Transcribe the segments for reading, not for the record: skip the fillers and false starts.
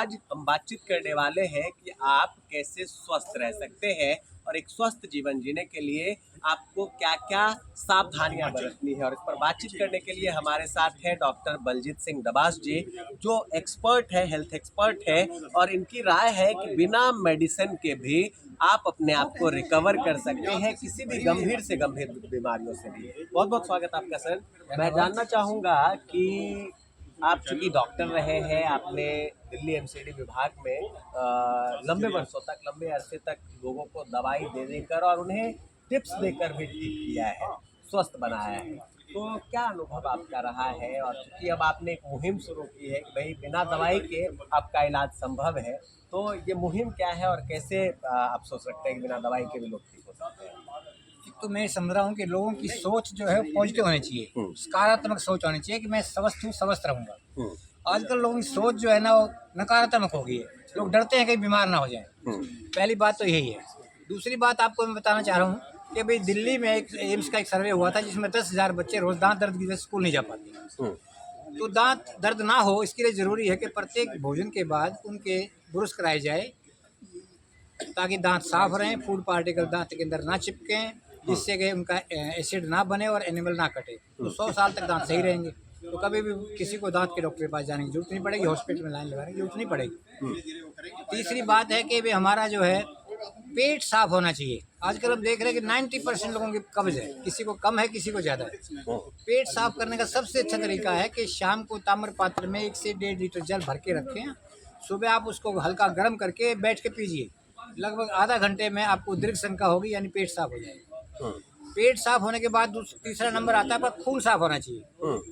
आज हम बातचीत करने वाले हैं कि आप कैसे स्वस्थ रह सकते हैं और एक स्वस्थ जीवन जीने के लिए आपको क्या क्या सावधानियां बरतनी है। और इस पर बातचीत करने के लिए हमारे साथ है डॉक्टर बलजीत सिंह दबास जी, जो एक्सपर्ट है, हेल्थ एक्सपर्ट है, और इनकी राय है कि बिना मेडिसिन के भी आप अपने आप को रिकवर कर सकते हैं किसी भी गंभीर से गंभीर बीमारियों से भी। बहुत बहुत स्वागत आपका सर। मैं जानना चाहूँगा कि आप चूंकि डॉक्टर रहे हैं, आपने दिल्ली एमसीडी विभाग में लंबे वर्षों तक, लंबे अरसे तक लोगों को दवाई दे देकर और उन्हें टिप्स देकर भी ठीक किया है, स्वस्थ बनाया है। तो क्या अनुभव आपका रहा है? और चूंकि अब आपने एक मुहिम शुरू की है कि भाई बिना दवाई के आपका इलाज संभव है, तो ये मुहिम क्या है और कैसे आप सोच सकते हैं कि बिना दवाई के भी लोग ठीक हो सकते हैं? तो मैं समझ रहा हूँ कि लोगों की सोच जो है पॉजिटिव होनी चाहिए, सकारात्मक सोच होनी चाहिए कि मैं स्वस्थ हूँ, स्वस्थ रहूँगा। आजकल लोगों की सोच जो है ना वो नकारात्मक हो गई है। लोग डरते हैं कहीं बीमार ना हो जाए। पहली बात तो यही है। दूसरी बात आपको मैं बताना चाह रहा हूँ कि भाई दिल्ली में एक एम्स का एक सर्वे हुआ था जिसमें 10,000 बच्चे रोज दांत दर्द की वजह से स्कूल नहीं जा पाते। तो दांत दर्द ना हो इसके लिए ज़रूरी है कि प्रत्येक भोजन के बाद उनके ब्रश कराए जाए ताकि दांत साफ रहें, फूड पार्टिकल दांत के अंदर ना चिपकें, जिससे कि उनका एसिड ना बने और एनिमल ना कटे। तो 100 साल तक दांत सही रहेंगे। तो कभी भी किसी को दांत के डॉक्टर के पास जाने की जरूरत नहीं पड़ेगी, हॉस्पिटल में लाइन लगाने की जरूरत नहीं पड़ेगी। तीसरी बात है कि भाई हमारा जो है पेट साफ होना चाहिए। आजकल हम देख रहे हैं कि 90% लोगों की कब्ज है, किसी को कम है, किसी को ज़्यादा है। पेट साफ करने का सबसे अच्छा तरीका है कि शाम को ताम्र पात्र में 1 से 1.5 लीटर जल भर के रखें। सुबह आप उसको हल्का गर्म करके बैठ के पीजिए। लगभग आधा घंटे में आपको दीर्घ शंका होगी, यानी पेट साफ हो जाएगा। पेट साफ होने के बाद तीसरा नंबर आता है, पर खून साफ होना चाहिए।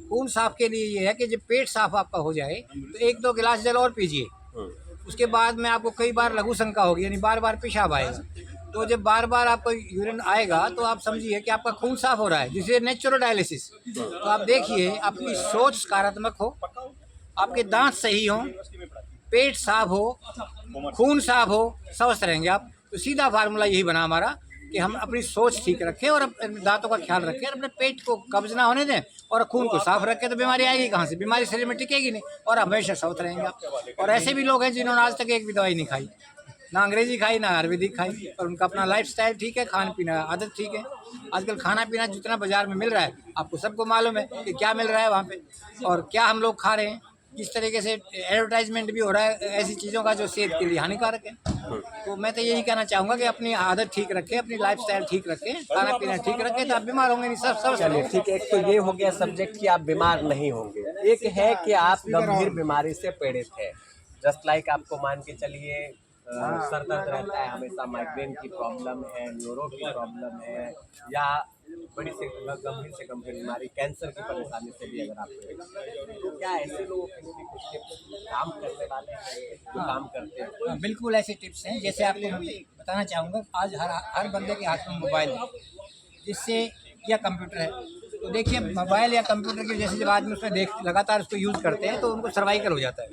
खून साफ के लिए ये है कि जब पेट साफ आपका हो जाए तो 1-2 गिलास जल और पीजिए। उसके बाद में आपको कई बार लघु शंका होगी, यानी बार बार पेशाब आएगा। तो जब बार बार आपको यूरिन आएगा तो आप समझिए कि आपका खून साफ हो रहा है, जिसे नेचुरल डायलिसिस। तो आप देखिए अपनी सोच सकारात्मक हो, आपके दांत सही हों, पेट साफ हो, खून साफ हो, स्वस्थ रहेंगे आप। तो सीधा फार्मूला यही बना हमारा कि हम अपनी सोच ठीक रखें और अपने दांतों का ख्याल रखें और अपने पेट को कब्ज ना होने दें और खून को साफ रखें। तो बीमारी आएगी कहाँ से? बीमारी शरीर में टिकेगी नहीं और हमेशा स्वस्थ रहेंगे आप। और ऐसे भी लोग हैं जिन्होंने आज तक एक भी दवाई नहीं खाई, ना अंग्रेजी खाई ना आयुर्वेदिक खाई, और उनका अपना लाइफस्टाइल ठीक है, खाना पीना आदत ठीक है। आजकल खाना पीना जितना बाजार में मिल रहा है आपको सबको मालूम है कि क्या मिल रहा है वहाँ पे और क्या हम लोग खा रहे हैं। किस तरीके से एडवर्टाइजमेंट भी हो रहा है ऐसी चीज़ों का जो सेहत के लिए हानिकारक है। तो मैं तो यही कहना चाहूँगा कि अपनी आदत ठीक रखें, अपनी लाइफस्टाइल ठीक रखें, खाना पीना ठीक रखें, तो आप बीमार होंगे नहीं। सब चलिए ठीक है, एक तो ये हो गया सब्जेक्ट कि आप बीमार नहीं होंगे। एक है कि आप गंभीर बीमारी से पीड़ित है, जस्ट लाइक आपको मान के चलिए सर दर्द रहता है हमेशा, माइग्रेन की प्रॉब्लम है, न्यूरो की प्रॉब्लम है, या बड़ी से गंभीर बीमारी कैंसर की परेशानी से भी अगर आप, तो क्या ऐसे लोगों के लिए भी कुछ टिप्स काम करने वाले हैं जो काम करते हैं? बिल्कुल ऐसे टिप्स हैं। जैसे आपको मैं बताना चाहूँगा, आज हर बंदे के हाथ में मोबाइल है, जिससे या कंप्यूटर है। तो देखिए मोबाइल या कंप्यूटर की वजह से जब आदमी उसमें लगातार उसको यूज़ करते हैं तो उनको सर्वाइकल हो जाता है,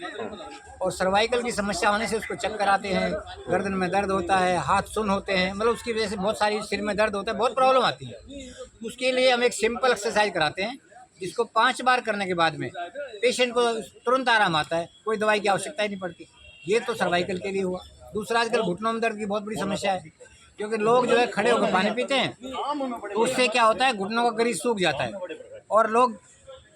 और सर्वाइकल की समस्या होने से उसको चक्कर आते हैं, गर्दन में दर्द होता है, हाथ सुन्न होते हैं, मतलब उसकी वजह से बहुत सारी सिर में दर्द होता है, बहुत प्रॉब्लम आती है। उसके लिए हम एक सिंपल एक्सरसाइज कराते हैं जिसको 5 बार करने के बाद में पेशेंट को तुरंत आराम आता है, कोई दवाई की आवश्यकता ही नहीं पड़ती। ये तो सर्वाइकल के लिए हुआ। दूसरा, आजकल घुटनों में दर्द की बहुत बड़ी समस्या है, क्योंकि लोग जो है खड़े होकर पानी पीते हैं तो उससे क्या होता है, घुटनों का ग्रीस सूख जाता है। और लोग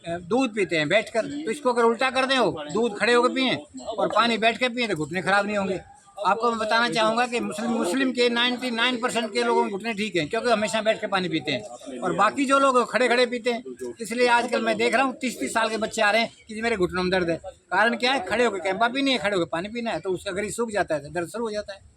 दूध पीते हैं बैठकर, तो इसको अगर उल्टा कर दें, हो दूध खड़े होकर पिएं और पानी बैठ कर पिएं तो घुटने खराब नहीं होंगे। आपको मैं बताना चाहूँगा कि मुस्लिम के 99% के लोगों के घुटने ठीक हैं, क्योंकि हमेशा बैठ के पानी पीते हैं, और बाकी जो लोग खड़े खड़े पीते हैं। इसलिए आजकल मैं देख रहा हूँ 30-30 साल के बच्चे आ रहे हैं कि मेरे घुटनों में दर्द है। कारण क्या है? खड़े होकर कैंपा पीनी है, खड़े होकर पानी पीना है, तो उसका ग्रीस सूख जाता है, दर्द शुरू हो जाता है।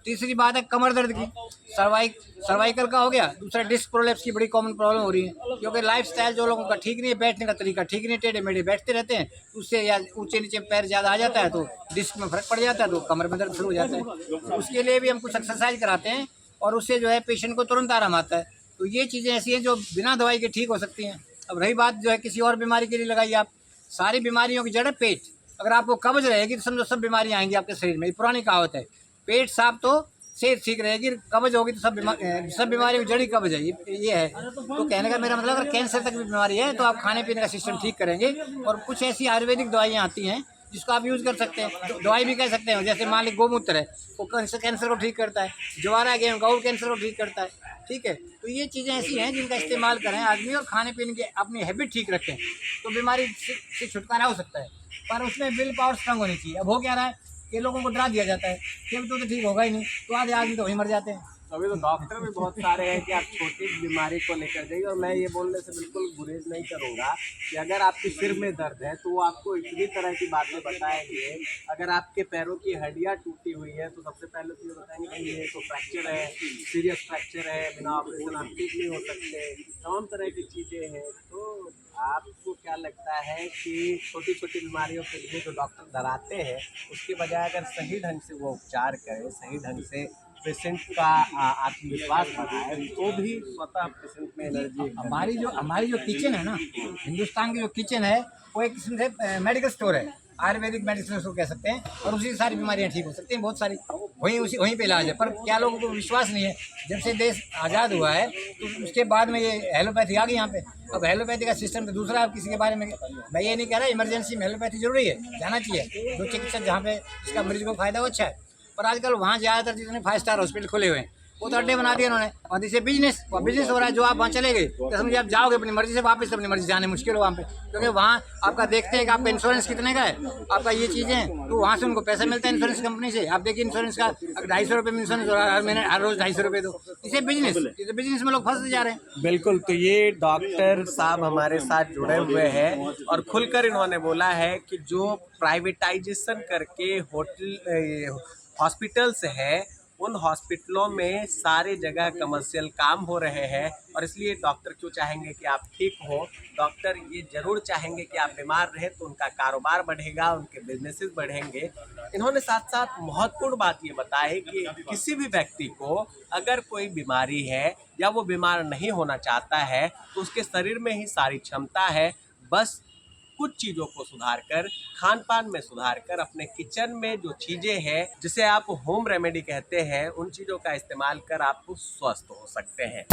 तीसरी बात है कमर दर्द की, सर्वाइकल का हो गया। दूसरा, डिस्क प्रोलैप्स की बड़ी कॉमन प्रॉब्लम हो रही है, क्योंकि लाइफस्टाइल जो लोगों का ठीक नहीं है, बैठने का तरीका ठीक नहीं, टेढ़े मेढ़े बैठते रहते हैं, उससे या ऊंचे नीचे पैर ज़्यादा आ जाता है तो डिस्क में फर्क पड़ जाता है, तो कमर में दर्द शुरू हो जाता है। उसके लिए भी हम कुछ एक्सरसाइज कराते हैं और उससे जो है पेशेंट को तुरंत आराम आता है। तो ये चीज़ें ऐसी हैं जो बिना दवाई के ठीक हो सकती हैं। अब रही बात जो है किसी और बीमारी के लिए लगाइए आप, सारी बीमारियों की जड़ है पेट। अगर आपको कब्ज रहेगी तो समझो सब बीमारियाँ आएंगी आपके शरीर में। पुरानी कहावत है, पेट साफ तो सेहत ठीक रहेगी, कब्ज होगी तो सब बीमारी की जड़ी कब्ज है, ये है। तो कहने का मेरा मतलब, अगर कैंसर तक भी बीमारी है तो आप खाने पीने का सिस्टम ठीक करेंगे। और कुछ ऐसी आयुर्वेदिक दवाइयाँ आती हैं जिसको आप यूज़ कर सकते हैं। तो दवाई भी कह सकते हैं, जैसे मान लीजिए गोमूत्र है, वो कैंसर को ठीक करता है। ज्वार है गेहूं का, वो कैंसर को ठीक करता है। ठीक है, तो ये चीज़ें ऐसी हैं जिनका इस्तेमाल करें आदमी और खाने पीने की अपनी हैबिट ठीक रखें तो बीमारी से छुटकारा हो सकता है। पर उसमें विल पावर स्ट्रांग होनी चाहिए। अब हो क्या रहा है कि लोगों को डरा दिया जाता है कि अब तो ठीक होगा ही नहीं, तो आधे आदमी तो वहीं मर जाते हैं। अभी तो डॉक्टर भी बहुत सारे हैं कि आप छोटी बीमारी को लेकर जाइए, और मैं ये बोलने से बिल्कुल गुरेज नहीं करूँगा कि अगर आपके सिर में दर्द है तो वो आपको इतनी तरह की बातें बताएंगे। अगर आपके पैरों की हड्डियाँ टूटी हुई है तो सबसे पहले तो ये बताएंगे कि ये तो फ्रैक्चर है, सीरियस फ्रैक्चर है, बिना ऑपरेशन आप ठीक नहीं हो सकते, तमाम तरह की चीज़ें हैं। तो आपको क्या लगता है कि छोटी छोटी बीमारियों के लिए जो डॉक्टर डराते हैं, उसके बजाय अगर सही ढंग से वो उपचार करें, सही ढंग से पेशेंट का आत्मविश्वास बढ़ाए, तो भी स्वतः पेशेंट में एनर्जी। हमारी जो किचन है ना, हिंदुस्तान की जो किचन है वो एक किस्म से मेडिकल स्टोर है, आयुर्वेदिक मेडिसिन उसको कह सकते हैं। और उसी से सारी बीमारियां ठीक हो सकती हैं, बहुत सारी वहीं पे इलाज है। पर क्या लोगों को विश्वास नहीं है। जब से देश आज़ाद हुआ है तो उसके बाद में ये एलोपैथी आ गई यहाँ पे। अब एलोपैथी का सिस्टम तो दूसरा। आप किसी के बारे में, मैं ये नहीं कह रहा इमरजेंसी में एलोपैथी जरूरी है, जाना चाहिए। जो चिकित्सक जहाँ पे इसका मरीज को फायदा हो अच्छा है। पर आजकल वहाँ ज़्यादातर जितने 5 स्टार हॉस्पिटल खुले हुए हैं वो तो अड्डे बना दिए उन्होंने, और जैसे बिजनेस हो रहा है। जो आप वहाँ चले गए तो समझिए आप जाओगे अपनी मर्जी से, वापस अपनी मर्जी जाने मुश्किल हो वहाँ पे, क्योंकि वहाँ आपका देखते हैं कि आपका इंश्योरेंस कितने का है, आपका ये चीज़ें हैं, तो वहाँ से उनको पैसा मिलता है इंश्योरेंस कंपनी से। आप देखिए इंश्योरेंस का 250 रुपये में इंश्योरेंस हो रहा है हर महीने, हर रोज़ 250 रुपये दो। इसे बिजनेस में लोग फंसते जा रहे हैं। बिल्कुल, तो ये डॉक्टर साहब हमारे साथ जुड़े हुए हैं और खुलकर इन्होंने बोला है कि जो प्राइवेटाइजेशन करके होटल हॉस्पिटल्स है, उन हॉस्पिटलों में सारे जगह कमर्शियल काम हो रहे हैं, और इसलिए डॉक्टर क्यों चाहेंगे कि आप ठीक हो। डॉक्टर ये ज़रूर चाहेंगे कि आप बीमार रहें तो उनका कारोबार बढ़ेगा, उनके बिजनेसेस बढ़ेंगे। इन्होंने साथ साथ महत्वपूर्ण बात ये बताई कि किसी भी व्यक्ति को अगर कोई बीमारी है या वो बीमार नहीं होना चाहता है तो उसके शरीर में ही सारी क्षमता है। बस कुछ चीज़ों को सुधार कर, खान पान में सुधार कर, अपने किचन में जो चीज़ें हैं जिसे आप होम रेमेडी कहते हैं, उन चीज़ों का इस्तेमाल कर आप स्वस्थ हो सकते हैं।